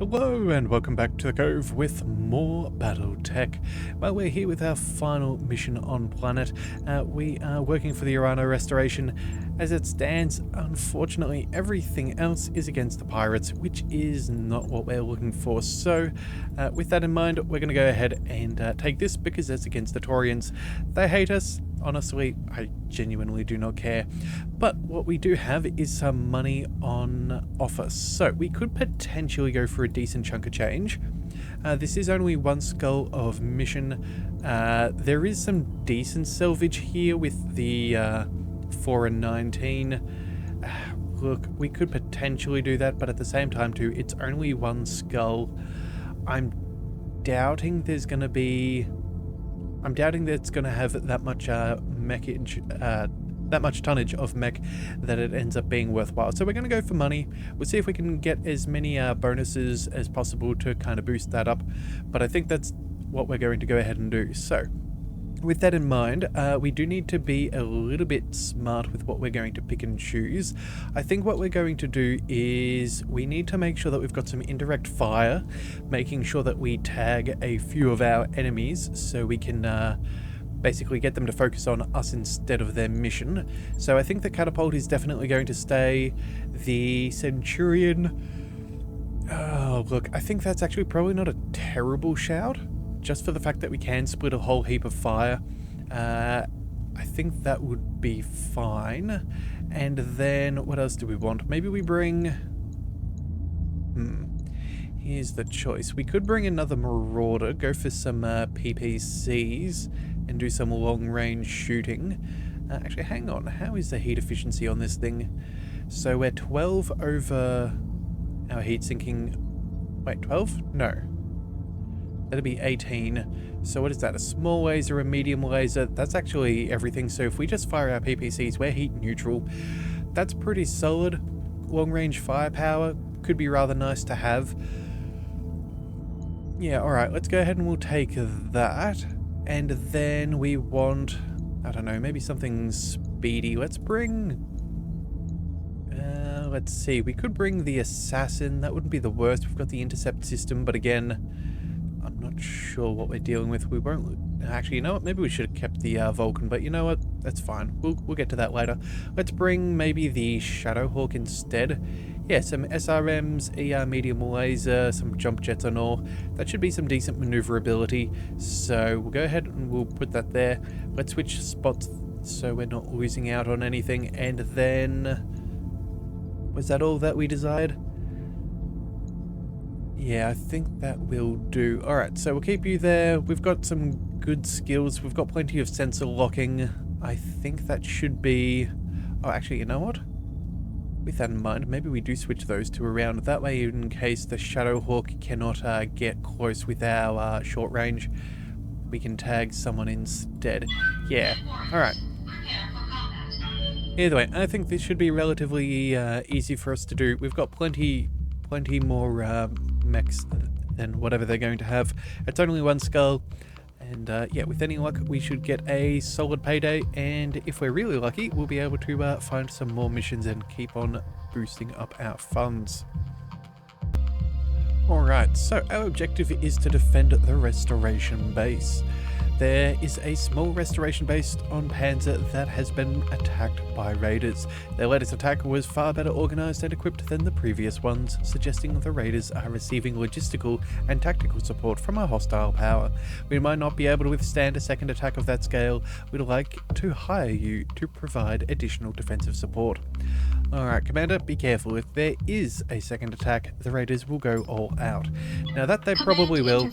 Hello and welcome back to the Cove with more BattleTech. Well, we're here with our final mission on planet. We are working for the Urano restoration. As it stands, unfortunately, everything else is against the pirates, which is not what we're looking for. So, with that in mind, we're going to go ahead and take this because it's against the Taurians. They hate us. Honestly, I genuinely do not care. But what we do have is some money on offer. So we could potentially go for a decent chunk of change. This is only one skull of mission. There is some decent salvage here with the 4 and 19. Look, we could potentially do that, but at the same time too, it's only one skull. I'm doubting that's going to have that much that much tonnage of mech that it ends up being worthwhile. So we're going to go for money. We'll see if we can get as many bonuses as possible to kind of boost that up. But I think that's what we're going to go ahead and do. So with that in mind, we do need to be a little bit smart with what we're going to pick and choose. I think what we're going to do is we need to make sure that we've got some indirect fire, making sure that we tag a few of our enemies so we can basically get them to focus on us instead of their mission. So I think the catapult is definitely going to stay. The Centurion, oh look, I think that's actually probably not a terrible shout. Just for the fact that we can split a whole heap of fire, I think that would be fine. And then, what else do we want? Maybe we bring... Here's the choice. We could bring another Marauder, go for some PPCs, and do some long-range shooting. Actually, hang on. How is the heat efficiency on this thing? So we're 12 over our heat sinking... Wait, 12? No. That'd be 18. So what is that? A small laser, a medium laser? That's actually everything. So if we just fire our PPCs, we're heat neutral. That's pretty solid. Long-range firepower could be rather nice to have. Yeah, alright. Let's go ahead and we'll take that. And then we want... I don't know, maybe something speedy. Let's bring... let's see. We could bring the Assassin. That wouldn't be the worst. We've got the intercept system, but again... I'm not sure what we're dealing with. We won't... Actually, you know what? Maybe we should have kept the Vulcan, but you know what? That's fine. We'll get to that later. Let's bring maybe the Shadowhawk instead. Yeah, some SRMs, ER medium laser, some jump jets and all. That should be some decent maneuverability. So we'll go ahead and we'll put that there. Let's switch spots so we're not losing out on anything. And then... Was that all that we desired? Yeah, I think that will do. Alright, so we'll keep you there. We've got some good skills. We've got plenty of sensor locking. I think that should be... Oh, actually, you know what? With that in mind, maybe we do switch those two around. That way, in case the Shadowhawk cannot get close with our short range, we can tag someone instead. Yeah, alright. Either way, I think this should be relatively easy for us to do. We've got plenty more mechs than whatever they're going to have. It's only one skull, and yeah, with any luck we should get a solid payday, and if we're really lucky we'll be able to find some more missions and keep on boosting up our funds. Alright, so our objective is to defend the restoration base. There is a small restoration base on Panzer that has been attacked by raiders. Their latest attack was far better organised and equipped than the previous ones, suggesting the raiders are receiving logistical and tactical support from a hostile power. We might not be able to withstand a second attack of that scale. We'd like to hire you to provide additional defensive support. Alright, Commander, be careful. If there is a second attack, the raiders will go all out. Now that they probably will,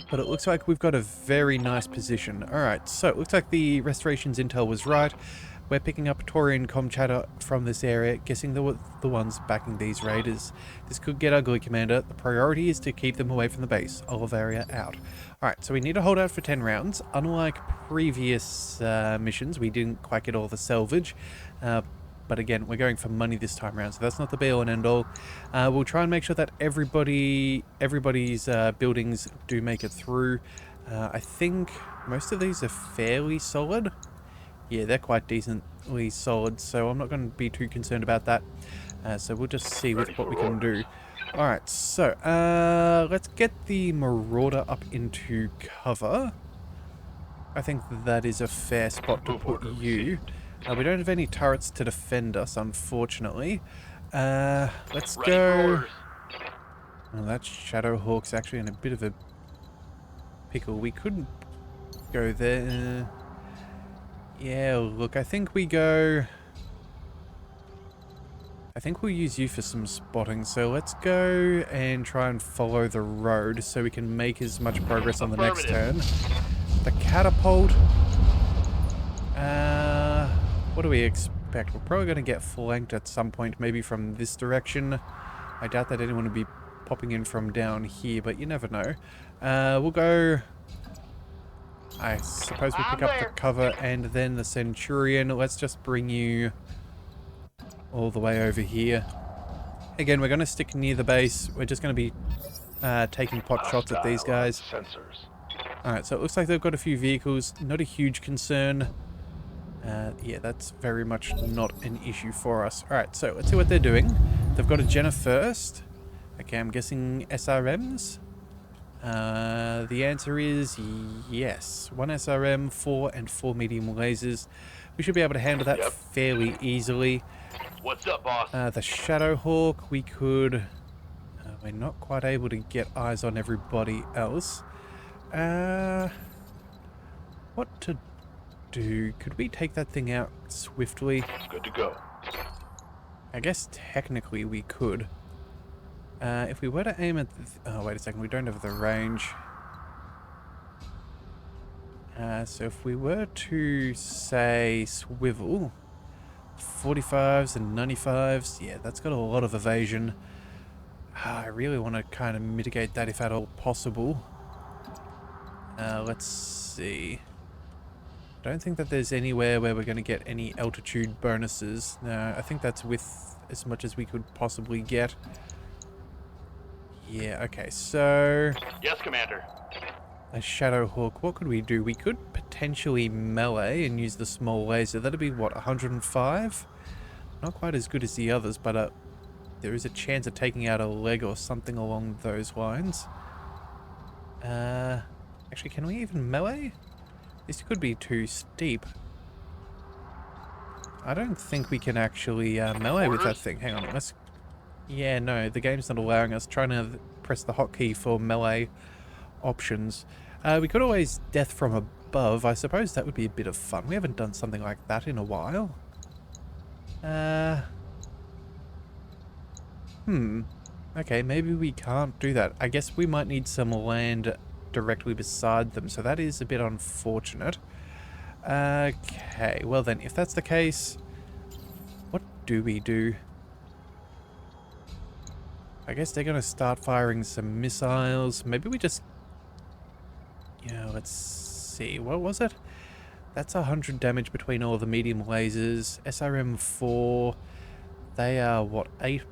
but it looks like we've got a very nice position. Alright, so it looks like the restoration's intel was right. We're picking up Taurian comm chatter from this area, guessing the ones backing these raiders. This could get ugly, Commander. The priority is to keep them away from the base. Area out. Alright, so we need to hold out for 10 rounds. Unlike previous missions, we didn't quite get all the salvage. But again, we're going for money this time around, so that's not the be-all and end-all. We'll try and make sure that everybody's buildings do make it through. I think most of these are fairly solid. Yeah, they're quite decently solid, so I'm not going to be too concerned about that. So we'll just see what we can do. Alright, so, let's get the Marauder up into cover. I think that is a fair spot to put you. We don't have any turrets to defend us, unfortunately. Let's go... Well, that Shadowhawk's actually in a bit of a pickle. We couldn't go there. Yeah, look, I think we go... I think we'll use you for some spotting, so let's go and try and follow the road so we can make as much progress on the next turn. The catapult... what do we expect? We're probably going to get flanked at some point, maybe from this direction. I doubt that anyone would be popping in from down here, but you never know. We'll go... I suppose we pick up the cover and then the Centurion. Let's just bring you all the way over here. Again, we're going to stick near the base. We're just going to be taking pot shots at these guys. Alright, so it looks like they've got a few vehicles. Not a huge concern. Yeah, that's very much not an issue for us. Alright, so let's see what they're doing. They've got a Jenna first. Okay, I'm guessing SRMs. The answer is yes. 1 SRM, 4 and 4 medium lasers. We should be able to handle that fairly easily. What's up, boss? The Shadowhawk, we could... we're not quite able to get eyes on everybody else. What to do? Could we take that thing out swiftly? Good to go. I guess technically we could. If we were to aim at... oh, wait a second. We don't have the range. So if we were to, say, swivel... 45s and 95s. Yeah, that's got a lot of evasion. I really want to kind of mitigate that if at all possible. Let's see. Don't think that there's anywhere where we're going to get any altitude bonuses. No, I think that's with as much as we could possibly get. Yeah, okay, so... Yes, Commander. A Shadowhawk, what could we do? We could potentially melee and use the small laser. That'd be, what, 105? Not quite as good as the others, but there is a chance of taking out a leg or something along those lines. Actually, can we even melee? This could be too steep. I don't think we can actually melee with that thing. Hang on, let's... Yeah, no, the game's not allowing us. Trying to press the hotkey for melee options. We could always death from above. I suppose that would be a bit of fun. We haven't done something like that in a while. Okay, maybe we can't do that. I guess we might need some land directly beside them, so that is a bit unfortunate. Okay, well then, if that's the case, what do we do? I guess they're going to start firing some missiles. Maybe we just... Yeah, let's see. What was it? That's 100 damage between all the medium lasers. SRM-4, they are, what, 8?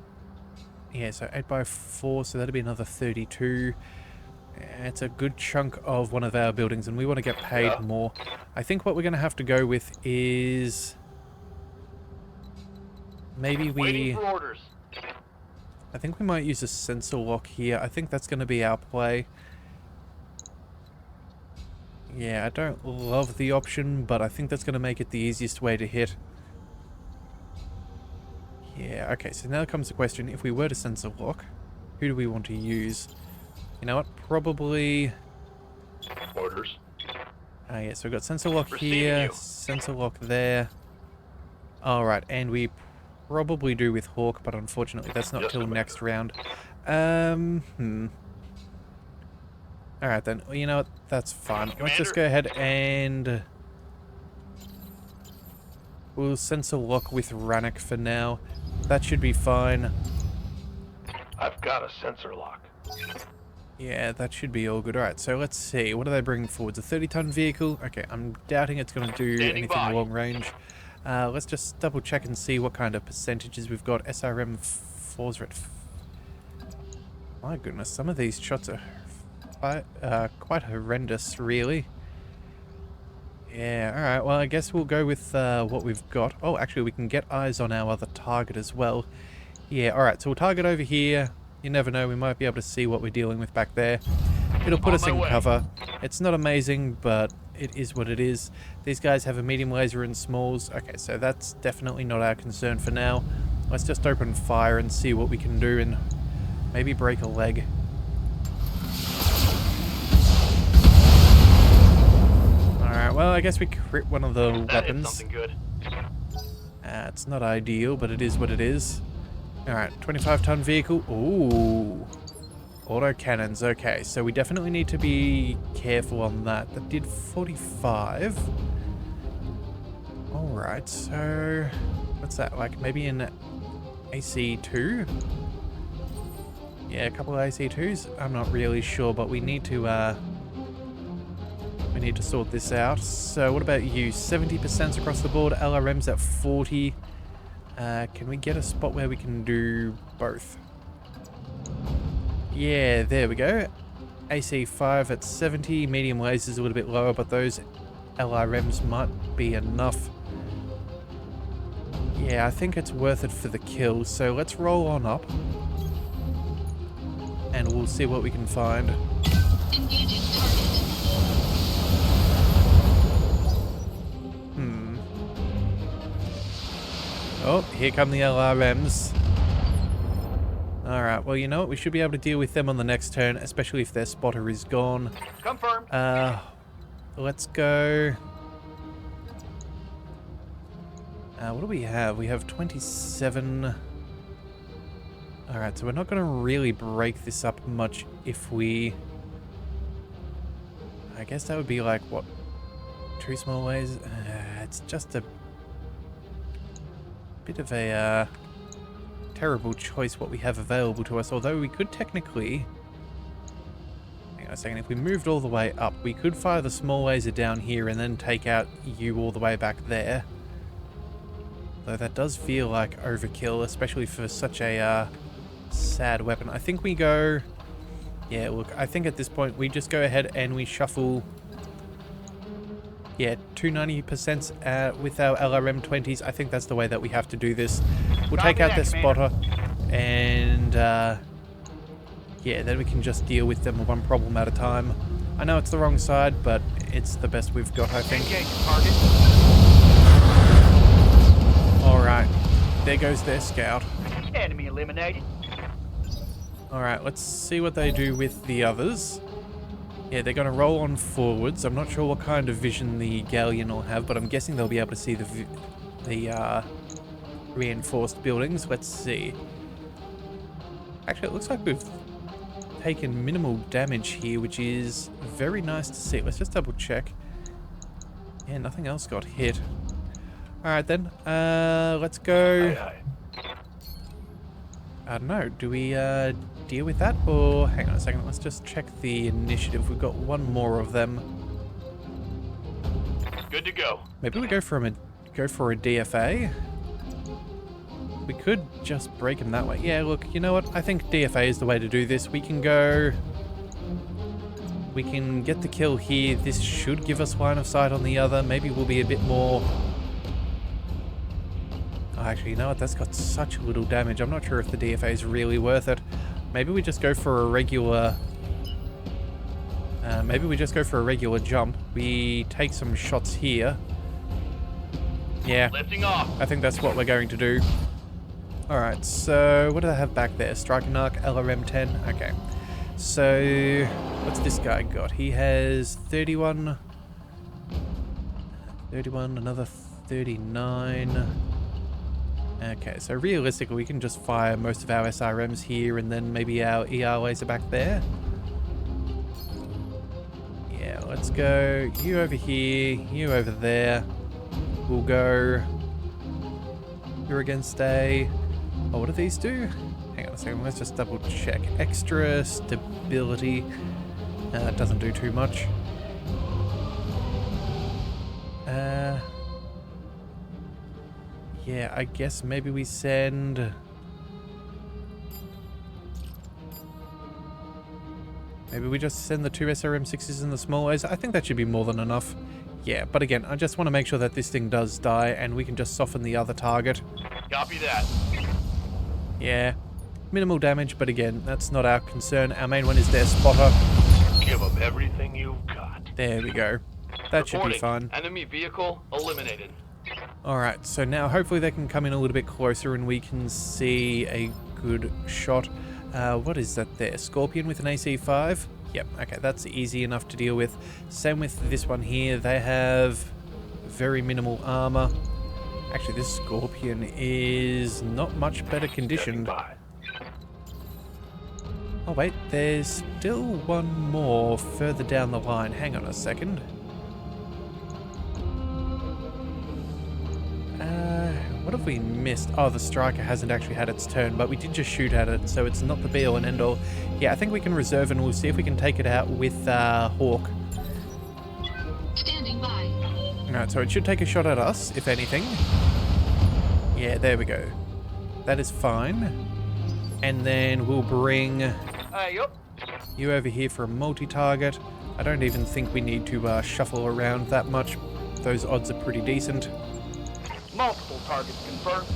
Yeah, so 8 by 4, so that'd be another 32. It's a good chunk of one of our buildings, and we want to get paid more. I think what we're going to have to go with is... Maybe we... Waiting for orders. I think we might use a sensor lock here. I think that's going to be our play. Yeah, I don't love the option, but I think that's going to make it the easiest way to hit. Yeah, okay, so now comes the question, if we were to sensor lock, who do we want to use? You know what, probably... Orders. Yeah, so we've got sensor lock here, sensor lock there. Alright, and we probably do with Hawk, but unfortunately that's not till next round. Alright then, well, you know what, that's fine. Let's just go ahead and... We'll sensor lock with Rannoch for now. That should be fine. I've got a sensor lock. Yeah, that should be all good. Alright, so let's see. What are they bringing forwards? A 30-ton vehicle? Okay, I'm doubting it's going to do anything long range. Let's just double check and see what kind of percentages we've got. SRM 4s are at... My goodness, some of these shots are quite horrendous, really. Yeah, alright, well I guess we'll go with what we've got. Oh, actually we can get eyes on our other target as well. Yeah, alright, so we'll target over here. You never know, we might be able to see what we're dealing with back there. It'll put us On my in way. cover. It's not amazing, but it is what it is. These guys have a medium laser and smalls. Okay, so that's definitely not our concern for now. Let's just open fire and see what we can do and maybe break a leg. Alright, well, I guess we crit one of the That hit weapons. something good. It's not ideal, but it is what it is. Alright, 25-ton vehicle. Ooh. Auto cannons. Okay, so we definitely need to be careful on that. That did 45. Alright, so... what's that, like maybe an AC2? Yeah, a couple of AC2s. I'm not really sure, but we need to sort this out. So what about you? 70% across the board, LRM's at 40. Can we get a spot where we can do both? Yeah, there we go. AC5 at 70, medium lasers a little bit lower, but those LRMs might be enough. Yeah, I think it's worth it for the kill, so let's roll on up. And we'll see what we can find. Engaging target. Oh, here come the LRMs. Alright, well, you know what? We should be able to deal with them on the next turn, especially if their spotter is gone. Confirmed. Let's go... what do we have? We have 27... Alright, so we're not going to really break this up much if we... I guess that would be like, what? 2 small ways? It's just a bit of a terrible choice what we have available to us, although we could technically... Hang on a second, if we moved all the way up, we could fire the small laser down here and then take out you all the way back there. Though that does feel like overkill, especially for such a sad weapon. I think we go... Yeah, look, I think at this point we just go ahead and we shuffle... Yeah, 290% with our LRM 20s. I think that's the way that we have to do this. We'll take out their spotter and yeah, then we can just deal with them one problem at a time. I know it's the wrong side, but it's the best we've got, I think. Alright, there goes their scout. Enemy eliminated. Alright, let's see what they do with the others. Yeah, they're going to roll on forwards. I'm not sure what kind of vision the galleon will have, but I'm guessing they'll be able to see the reinforced buildings. Let's see. Actually, it looks like we've taken minimal damage here, which is very nice to see. Let's just double check. Yeah, nothing else got hit. Alright then, let's go... I don't know, do we deal with that, or hang on a second, let's just check the initiative. We've got one more of them. Good to go. Maybe we go for a DFA. We could just break him that way. Yeah, look, you know what? I think DFA is the way to do this. We can go... We can get the kill here. This should give us line of sight on the other. Maybe we'll be a bit more... Oh, actually, you know what? That's got such little damage. I'm not sure if the DFA is really worth it. Maybe we just go for a regular... maybe we just go for a regular jump. We take some shots here. Yeah, Lifting off. I think that's what we're going to do. Alright, so what do they have back there? Striking arc, LRM 10. Okay. So, what's this guy got? He has 31. 31, another 39. Okay, so realistically we can just fire most of our SRMs here and then maybe our ER laser back there. Yeah, let's go you over here, you over there. We'll go... You're against a... Oh, what do these do? Hang on a second, let's just double check. Extra stability. It doesn't do too much. Yeah, I guess maybe we send... Maybe we just send the 2 SRM6s and the small laser. I think that should be more than enough. Yeah, but again, I just want to make sure that this thing does die and we can just soften the other target. Copy that. Yeah. Minimal damage, but again, that's not our concern. Our main one is their spotter. Give them everything you've got. There we go. That should be Reporting. fine. Enemy vehicle eliminated. Alright, so now hopefully they can come in a little bit closer and we can see a good shot. What is that there? Scorpion with an AC-5? Yep, okay, that's easy enough to deal with. Same with this one here. They have very minimal armor. Actually, this Scorpion is not much better conditioned. Oh wait, there's still one more further down the line. Hang on a second. What have we missed? Oh, the striker hasn't actually had its turn, but we did just shoot at it, so it's not the be all and end all. Yeah, I think we can reserve and we'll see if we can take it out with Hawk. Standing by. Alright, so it should take a shot at us, if anything. Yeah, there we go. That is fine. And then we'll bring Yup. you over here for a multi-target. I don't even think we need to shuffle around that much. Those odds are pretty decent. Multiple targets confirmed.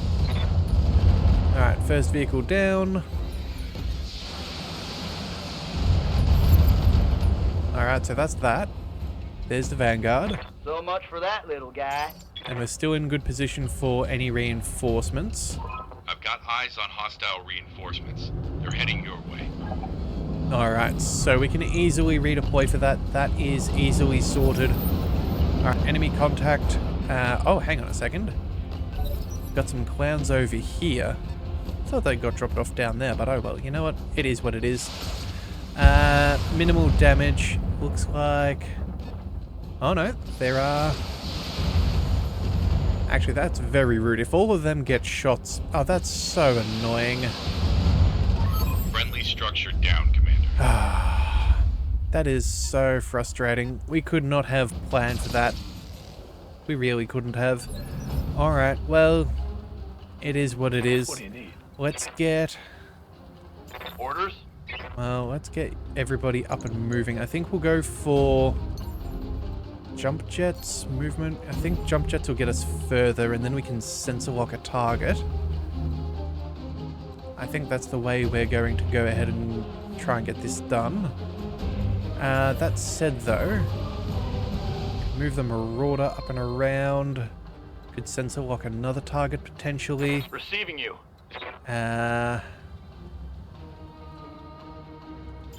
Alright, first vehicle down. Alright, so that's that. There's the Vanguard. So much for that little guy. And we're still in good position for any reinforcements. I've got eyes on hostile reinforcements. They're heading your way. Alright, so we can easily redeploy for that. That is easily sorted. Alright, enemy contact. Oh, hang on a second. Got some clowns over here. Thought they got dropped off down there, but oh well, you know what? It is what it is. Minimal damage. Looks like... Oh no, there are... Actually, that's very rude. If all of them get shots... Oh, that's so annoying. Friendly structure down, Commander. That is so frustrating. We could not have planned for that. We really couldn't have. Alright, well... It is what it is. What do you need? Let's get... Orders? Well, let's get everybody up and moving. I think we'll go for... Jump jets movement. I think jump jets will get us further and then we can sensor lock a target. I think that's the way we're going to go ahead and try and get this done. That said though, move the Marauder up and around. Could sensor lock another target potentially. Receiving you. Yeah,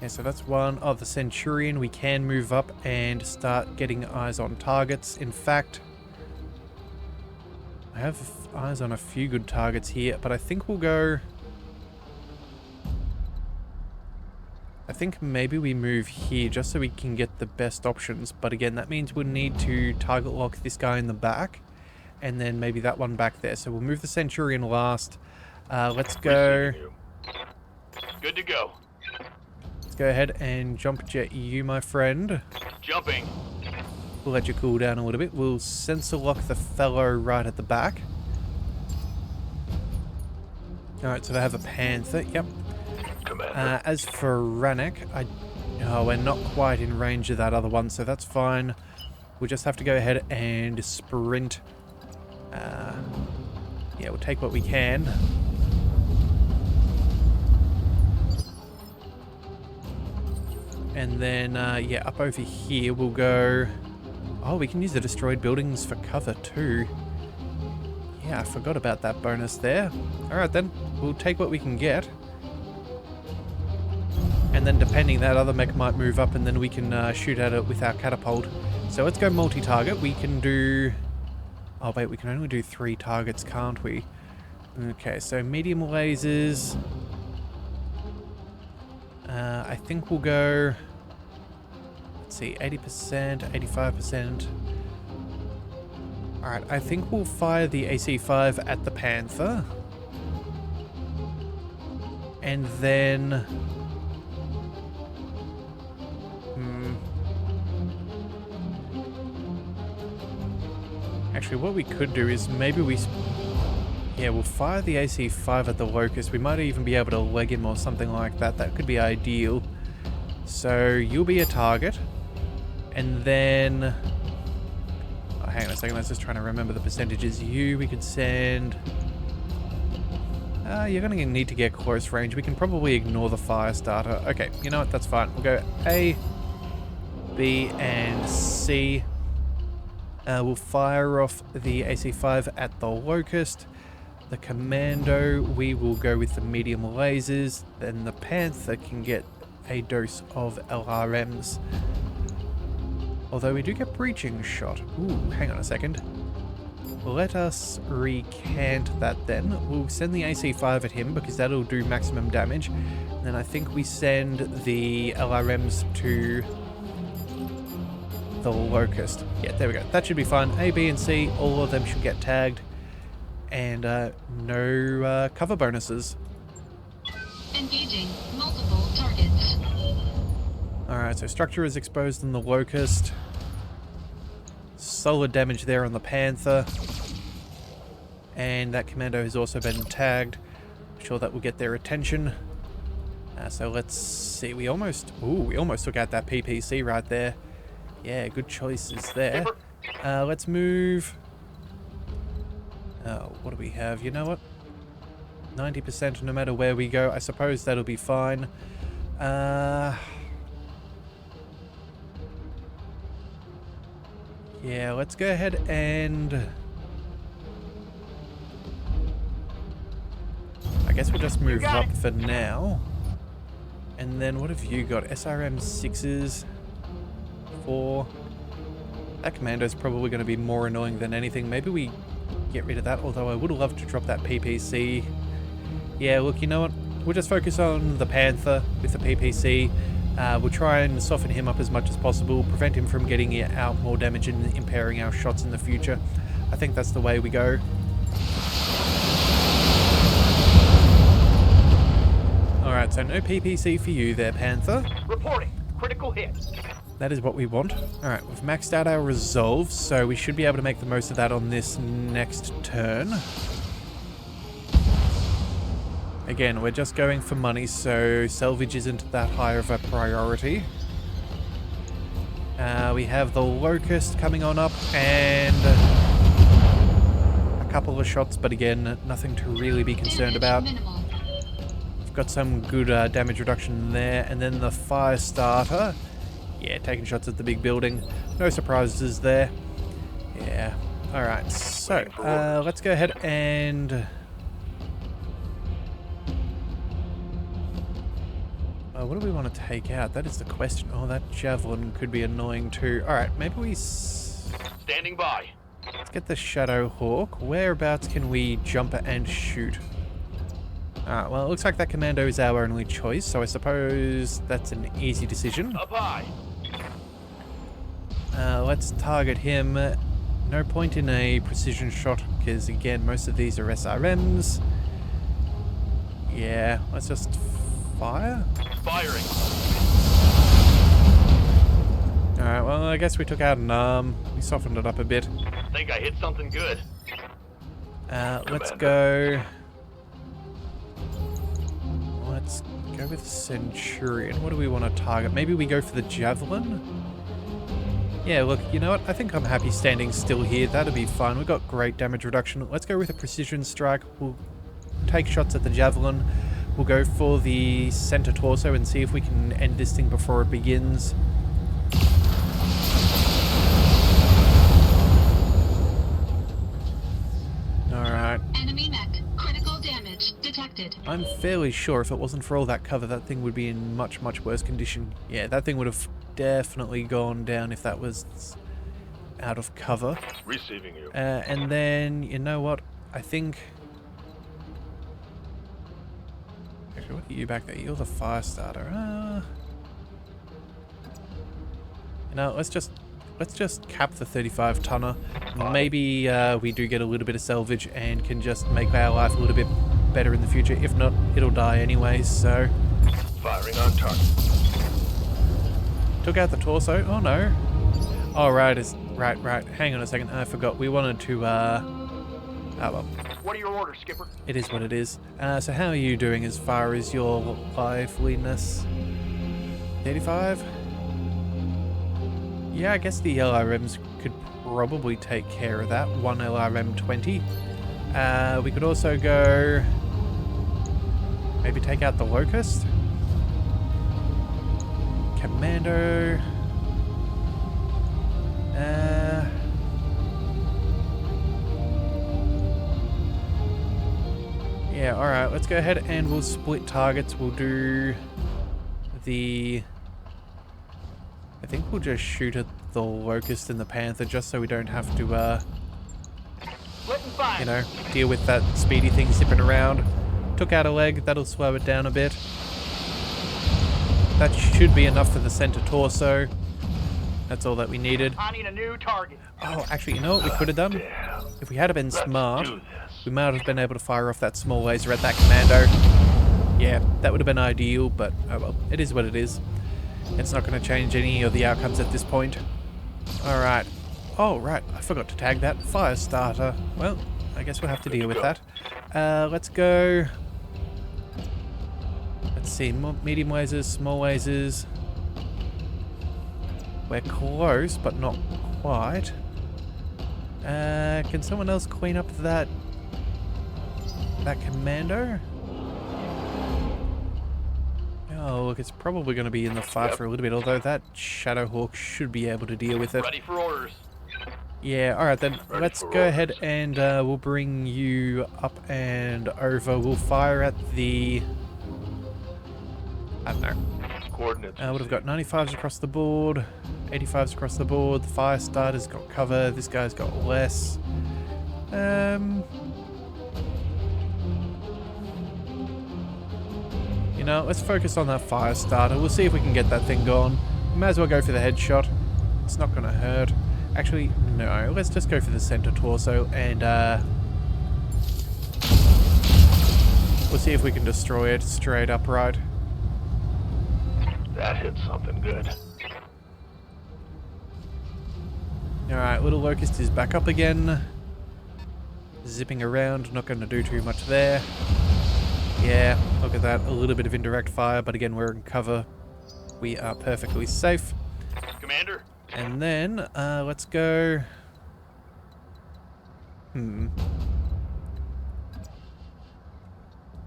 so that's one. Oh, the Centurion, we can move up and start getting eyes on targets. In fact, I have eyes on a few good targets here, but I think we'll go... I think maybe we move here just so we can get the best options. But again, that means we'll need to target lock this guy in the back and then maybe that one back there. So we'll move the Centurion last. Let's go... Good to go. Let's go ahead and jump jet you, my friend. Jumping. We'll let you cool down a little bit. We'll sensor lock the fellow right at the back. Alright, so they have a Panther. Yep. Commander. As for Rannoch, we're not quite in range of that other one, so that's fine. We'll just have to go ahead and sprint. Yeah, we'll take what we can. And then, yeah, up over here we'll go... Oh, we can use the destroyed buildings for cover too. Yeah, I forgot about that bonus there. Alright then, we'll take what we can get. And then depending, that other mech might move up and then we can shoot at it with our catapult. So let's go multi-target. We can do... Oh wait, we can only do 3 targets, can't we? Okay, so medium lasers... I think we'll go... Let's see, 80%, 85%. Alright, I think we'll fire the AC-5 at the Panther. And then... Actually, what we could do is maybe we... Yeah, we'll fire the AC-5 at the Locust. We might even be able to leg him or something like that. That could be ideal. So, you'll be a target. And then... Oh, hang on a second, let's just try to remember the percentages. We could send... You're going to need to get close range. We can probably ignore the fire starter. Okay, you know what? That's fine. We'll go A, B, and C. We'll fire off the AC-5 at the Locust. The Commando, we will go with the medium lasers. Then the Panther can get a dose of LRMs. Although we do get breaching shot. Ooh, hang on a second. Let us recant that then. We'll send the AC-5 at him because that'll do maximum damage. And then I think we send the LRMs to the Locust. Yeah, there we go. That should be fine. A, B, and C, all of them should get tagged. And no cover bonuses. Engaging multiple targets. Alright, so structure is exposed on the Locust. Solid damage there on the Panther. And that Commando has also been tagged. I'm sure that will get their attention. So let's see. We almost took out that PPC right there. Yeah, good choices there. Let's move. What do we have? You know what? 90% no matter where we go. I suppose that'll be fine. Yeah, let's go ahead and... I guess we'll just move up for now. And then what have you got? SRM 6s. 4. That Commando's probably going to be more annoying than anything. Maybe we get rid of that, although I would love to drop that PPC. Yeah, look, you know what? We'll just focus on the Panther with the PPC. We'll try and soften him up as much as possible, prevent him from getting out more damage and impairing our shots in the future. I think that's the way we go. Alright, so no PPC for you there, Panther. Reporting. Critical hit. That is what we want. Alright, we've maxed out our resolve, so we should be able to make the most of that on this next turn. Again, we're just going for money, so salvage isn't that high of a priority. We have the Locust coming on up, and a couple of shots, but again, nothing to really be concerned about. We've got some good damage reduction there, and then the fire starter. Yeah, taking shots at the big building. No surprises there. Yeah. Alright, so let's go ahead and... what do we want to take out? That is the question. Oh, that Javelin could be annoying too. Alright, maybe we... Standing by. Let's get the Shadow Hawk. Whereabouts can we jump and shoot? Alright, well, it looks like that Commando is our only choice, so I suppose that's an easy decision. Up high. Let's target him. No point in a precision shot, because again, most of these are SRMs. Yeah, let's just fire. Firing. Alright, well, I guess we took out an arm. We softened it up a bit. Think I hit something good. Let's go... Let's go with Centurion. What do we want to target? Maybe we go for the Javelin? Yeah, look, you know what? I think I'm happy standing still here. That'll be fine. We've got great damage reduction. Let's go with a precision strike. We'll take shots at the Javelin. We'll go for the center torso and see if we can end this thing before it begins. Alright. Enemy mech. Critical damage detected. I'm fairly sure if it wasn't for all that cover, that thing would be in much, much worse condition. Yeah, that thing would have definitely gone down if that was out of cover. Receiving you. And then, you know what? I think... Actually, what are you back there? You're the fire starter. You know, let's just cap the 35 tonner. Maybe we do get a little bit of salvage and can just make our life a little bit better in the future. If not, it'll die anyways, so... Firing on target. Took out the torso. Oh no. Oh right, right. Hang on a second. I forgot. We wanted to oh well. What are your orders, Skipper? It is what it is. So how are you doing as far as your liveliness? 85? Yeah, I guess the LRMs could probably take care of that. One LRM 20. We could also go Maybe take out the locust. Commando. Yeah, alright, let's go ahead and we'll split targets. We'll do the... I think we'll just shoot at the locust and the panther just so we don't have to, you know, deal with that speedy thing zipping around. Took out a leg, that'll slow it down a bit. That should be enough for the center torso. That's all that we needed. I need a new target. Oh, actually, you know what we could have done? If we had been smart, we might have been able to fire off that small laser at that commando. Yeah, that would have been ideal, but oh well, it is what it is. It's not going to change any of the outcomes at this point. Alright. Oh, right, I forgot to tag that. Fire starter. Well, I guess we'll have to deal with that. Let's go... Let's see, medium lasers, small lasers. We're close, but not quite. Can someone else clean up that commando? Oh, look, it's probably going to be in the fight for a little bit, although that Shadowhawk should be able to deal with it. Ready for orders. Yeah, alright then, let's go ahead and we'll bring you up and over. We'll fire at the... I don't know. Coordinates. Would have got 95s across the board, 85s across the board. The fire starter's got cover. This guy's got less. You know, let's focus on that fire starter. We'll see if we can get that thing going. We might as well go for the headshot. It's not going to hurt. Actually, no. Let's just go for the center torso and we'll see if we can destroy it straight upright. That hit something good. Alright, little locust is back up again. Zipping around, not going to do too much there. Yeah, look at that. A little bit of indirect fire, but again, we're in cover. We are perfectly safe. Commander? And then, let's go...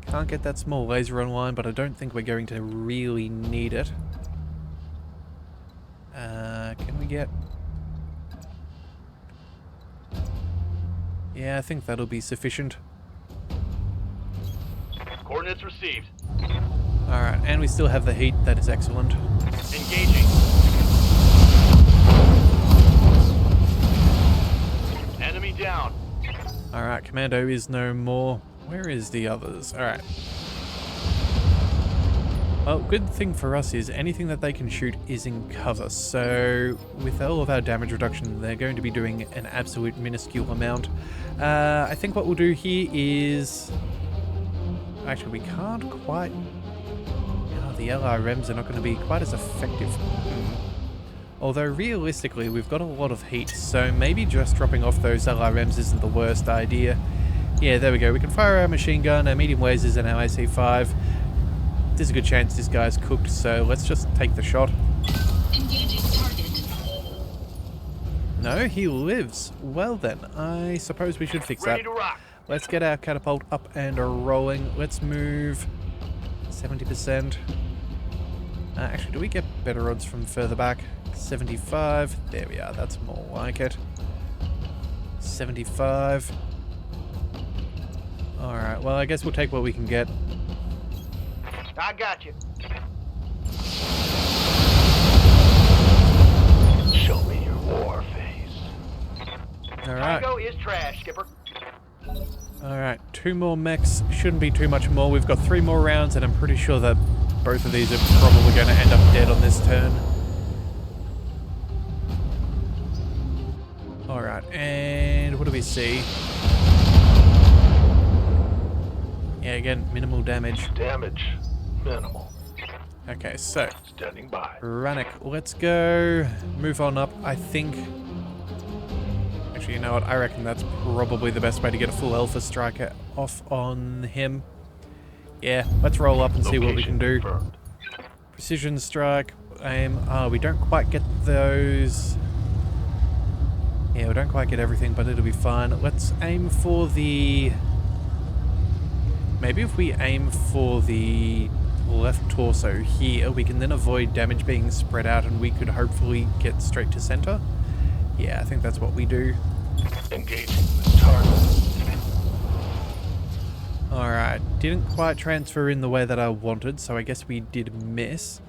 Can't get that small laser online, but I don't think we're going to really need it. Can we get... Yeah, I think that'll be sufficient. Coordinates received. Alright, and we still have the heat. That is excellent. Engaging. Enemy down. Alright, Commando is no more. Where is the others? Alright. Well, good thing for us is anything that they can shoot is in cover. So, with all of our damage reduction, they're going to be doing an absolute minuscule amount. I think what we'll do here is... Actually, we can't quite... Oh, the LRMs are not going to be quite as effective. Although, realistically, we've got a lot of heat, so maybe just dropping off those LRMs isn't the worst idea. Yeah, there we go. We can fire our machine gun, our medium lasers, and our AC-5. There's a good chance this guy's cooked, so let's just take the shot. Engaging target. No, he lives. Well then, I suppose we should fix that. Ready to rock. Let's get our catapult up and rolling. Let's move 70%. Actually, do we get better odds from further back? 75. There we are. That's more like it. 75. Alright, well, I guess we'll take what we can get. I got you. Show me your war face. Alright. Tango is trash, Skipper. Alright, 2 more mechs. Shouldn't be too much more. We've got 3 more rounds, and I'm pretty sure that both of these are probably going to end up dead on this turn. Alright, and what do we see? Yeah, again, minimal damage. Damage minimal. Okay, so Standing by. Rannick, let's go move on up. I think... Actually, you know what? I reckon that's probably the best way to get a full Alpha Striker off on him. Yeah, let's roll up and see what we can do. Confirmed. Precision strike, aim. We don't quite get those. Yeah, we don't quite get everything, but it'll be fine. Let's aim for the maybe if we aim for the left torso here, we can then avoid damage being spread out and we could hopefully get straight to center. Yeah, I think that's what we do. Engaging the target. Alright, didn't quite transfer in the way that I wanted, so I guess we did miss.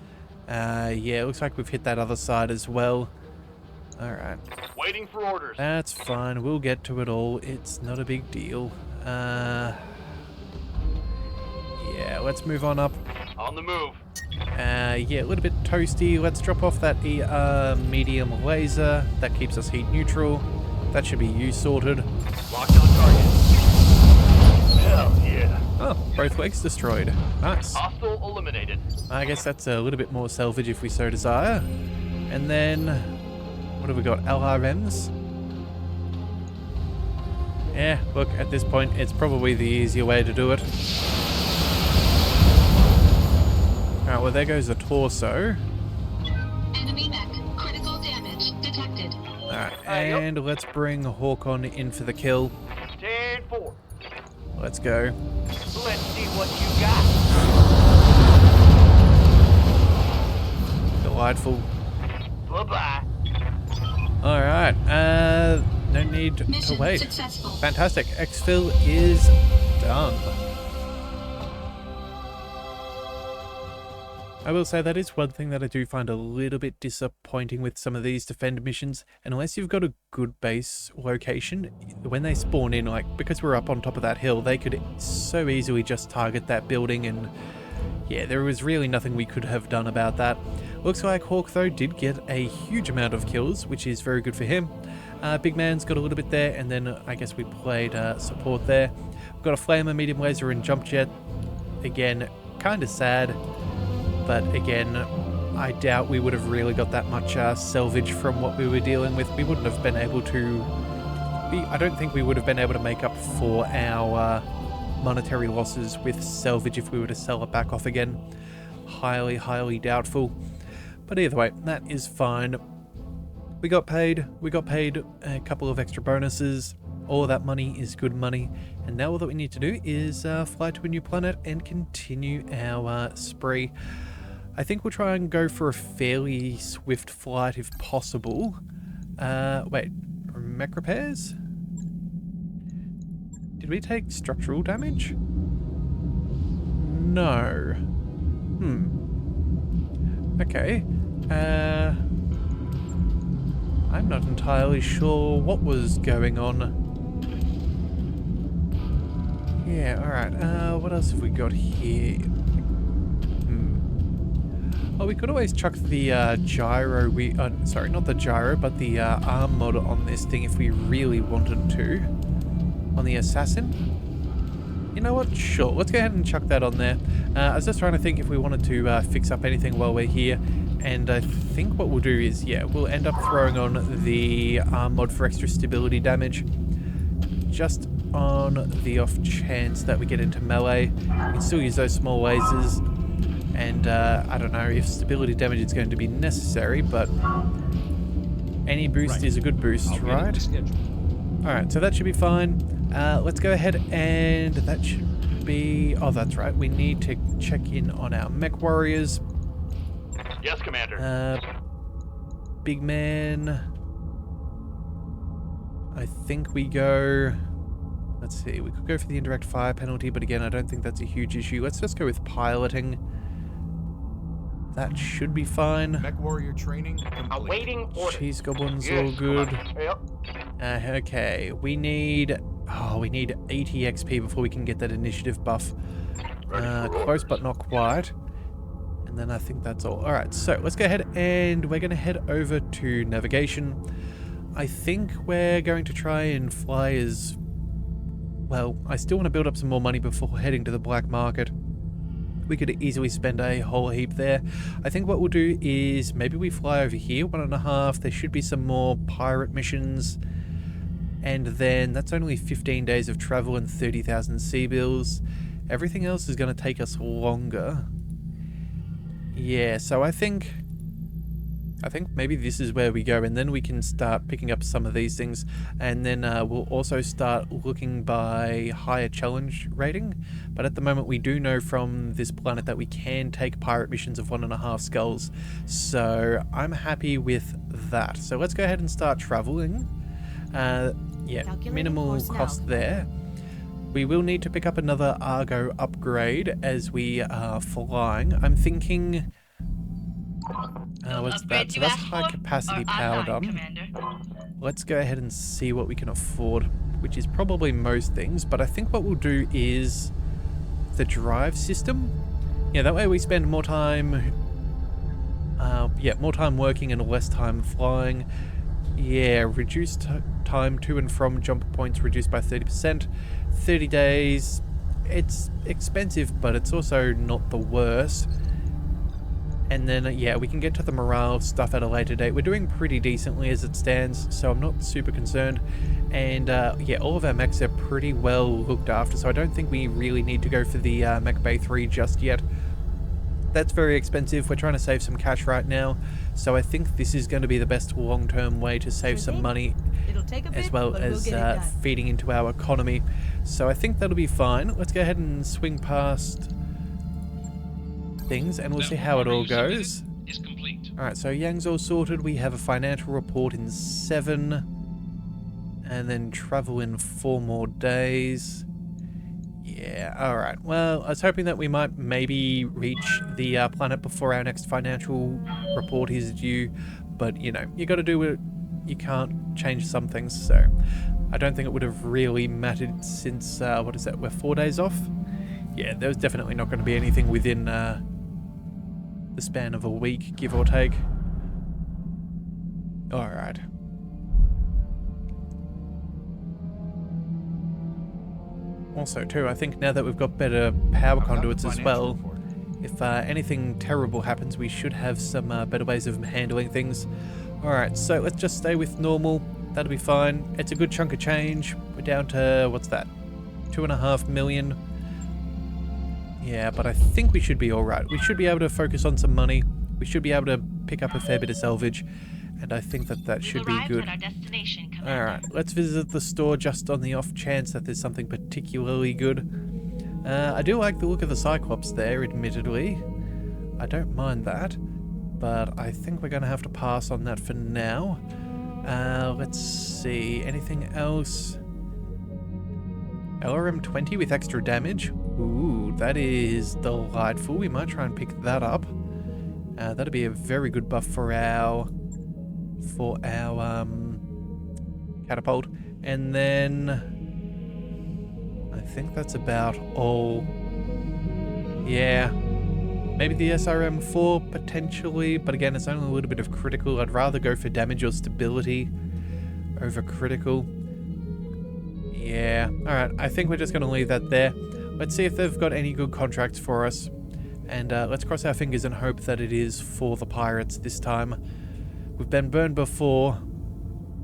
Yeah, it looks like we've hit that other side as well. Alright. Waiting for orders. That's fine, we'll get to it all. It's not a big deal. Yeah, let's move on up. On the move. Yeah, a little bit toasty. Let's drop off that medium laser. That keeps us heat neutral. That should be you sorted. Locked on target. Hell yeah. Oh, both legs destroyed. Nice. Hostile eliminated. I guess that's a little bit more salvage if we so desire. And then, what have we got? LRMs? Yeah, look, at this point, it's probably the easier way to do it. Alright, well there goes the torso. Enemy mech. Critical damage detected. Alright, and let's bring Hawkon in for the kill. 10-4. Let's go. Let's see what you got. Delightful. Bye-bye. Alright, no need to Mission wait. successful. Fantastic. Exfil is done. I will say that is one thing that I do find a little bit disappointing with some of these defend missions. And unless you've got a good base location, when they spawn in, like, because we're up on top of that hill, they could so easily just target that building, and yeah, there was really nothing we could have done about that. Looks like Hawk, though, did get a huge amount of kills, which is very good for him. Big Man's got a little bit there, and then I guess we played support there. We've got a Flamer, Medium Laser, and Jump Jet. Again, kind of sad. But again, I doubt we would have really got that much salvage from what we were dealing with. We wouldn't have been able to... I don't think we would have been able to make up for our monetary losses with salvage if we were to sell it back off again. Highly, highly doubtful. But either way, that is fine. We got paid a couple of extra bonuses. All of that money is good money. And now all that we need to do is fly to a new planet and continue our spree. I think we'll try and go for a fairly swift flight if possible. Wait, mech repairs? Did we take structural damage? No. Okay. I'm not entirely sure what was going on. Yeah, alright. What else have we got here? Oh, we could always chuck the gyro. Sorry, not the gyro, but the arm mod on this thing if we really wanted to. On the assassin. You know what? Sure. Let's go ahead and chuck that on there. I was just trying to think if we wanted to fix up anything while we're here. And I think what we'll do is, yeah, we'll end up throwing on the arm mod for extra stability damage. Just on the off chance that we get into melee. We can still use those small lasers. And I don't know if stability damage is going to be necessary, but any boost is a good boost, right? Alright, so that should be fine. Let's go ahead and that should be... Oh, that's right. We need to check in on our MechWarriors. Yes, Commander. Big Man. I think we go... Let's see. We could go for the indirect fire penalty, but again, I don't think that's a huge issue. Let's just go with piloting. That should be fine. MechWarrior training complete. Awaiting orders. Cheese Goblin's Yes, all good. Yep. Okay, we need 80 XP before we can get that initiative buff. Close but not quite. And then I think that's all. Alright, so let's go ahead and we're going to head over to navigation. I think we're going to try and fly as... Well, I still want to build up some more money before heading to the black market. We could easily spend a whole heap there. I think what we'll do is maybe we fly over here, 1.5. There should be some more pirate missions. And then that's only 15 days of travel and 30,000 sea bills. Everything else is going to take us longer. Yeah, so I think I think maybe this is where we go, and then we can start picking up some of these things, and then we'll also start looking by higher challenge rating. But at the moment we do know from this planet that we can take pirate missions of 1.5 skulls, so I'm happy with that. So let's go ahead and start traveling. Yeah, minimal cost there. We will need to pick up another Argo upgrade as we are flying. I'm thinking... what's that? So that's high capacity power done. Let's go ahead and see what we can afford, which is probably most things, but I think what we'll do is the drive system. Yeah, that way we spend more time, more time working and less time flying. Yeah, reduced time to and from jump points reduced by 30%. 30 days. It's expensive, but it's also not the worst. And then, yeah, we can get to the morale stuff at a later date. We're doing pretty decently as it stands, so I'm not super concerned. And, yeah, all of our mechs are pretty well looked after, so I don't think we really need to go for the Mech Bay 3 just yet. That's very expensive. We're trying to save some cash right now, so I think this is going to be the best long-term way to save some money, as well as feeding into our economy. So I think that'll be fine. Let's go ahead and swing past things and we'll see how it all goes. Alright, so Yang's all sorted. We have a financial report in 7, and then travel in 4 more days. Yeah, alright. Well, I was hoping that we might maybe reach the planet before our next financial report is due, but you know, you gotta do it. You can't change some things, so I don't think it would have really mattered since, what is that, we're 4 days off? Yeah, there was definitely not going to be anything within the span of a week, give or take. Alright. Also, too, I think now that we've got better power conduits as well, if anything terrible happens, we should have some better ways of handling things. Alright, so let's just stay with normal. That'll be fine. It's a good chunk of change. We're down to, what's that? 2.5 million. Yeah, but I think we should be alright. We should be able to focus on some money. We should be able to pick up a fair bit of salvage. And I think that that should be good. Alright, let's visit the store just on the off chance that there's something particularly good. I do like the look of the Cyclops there, admittedly. I don't mind that. But I think we're going to have to pass on that for now. Let's see. Anything else? LRM 20 with extra damage. Ooh, that is delightful. We might try and pick that up. That'd be a very good buff for our catapult. And then I think that's about all. Yeah. Maybe the SRM4 potentially, but again, it's only a little bit of critical. I'd rather go for damage or stability over critical. Yeah, alright, I think we're just going to leave that there. Let's see if they've got any good contracts for us. And let's cross our fingers and hope that it is for the pirates this time. We've been burned before,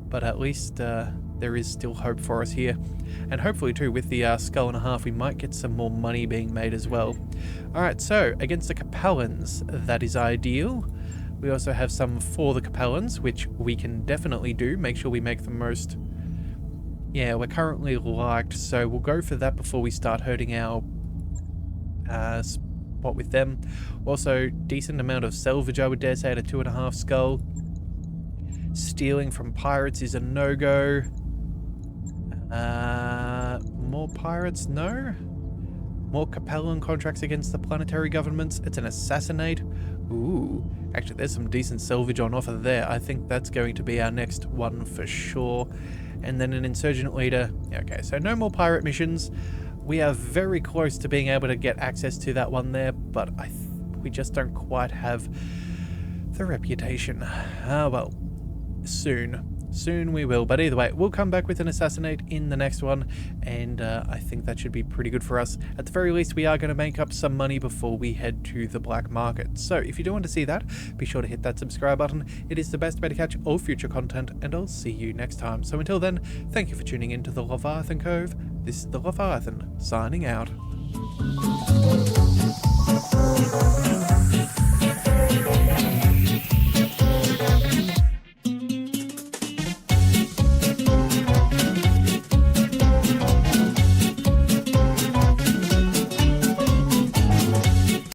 but at least there is still hope for us here. And hopefully too, with the skull and a half, we might get some more money being made as well. Alright, so against the Capellans, that is ideal. We also have some for the Capellans, which we can definitely do. Make sure we make the most. Yeah, we're currently liked, so we'll go for that before we start hurting our spot with them. Also, decent amount of salvage, I would dare say, at a 2.5 skull. Stealing from pirates is a no-go. More pirates? No. More Capellan contracts against the planetary governments. It's an assassinate. Ooh. Actually, there's some decent salvage on offer there. I think that's going to be our next one for sure. And then an insurgent leader. Okay, so no more pirate missions. We are very close to being able to get access to that one there, but we just don't quite have the reputation. Well, soon. Soon we will, but either way, we'll come back with an assassinate in the next one, and I think that should be pretty good for us. At the very least, we are going to make up some money before we head to the black market. So if you do want to see that, be sure to hit that subscribe button. It is the best way to catch all future content, and I'll see you next time. So until then, thank you for tuning in to the Leviathan Cove. This is the Leviathan, signing out.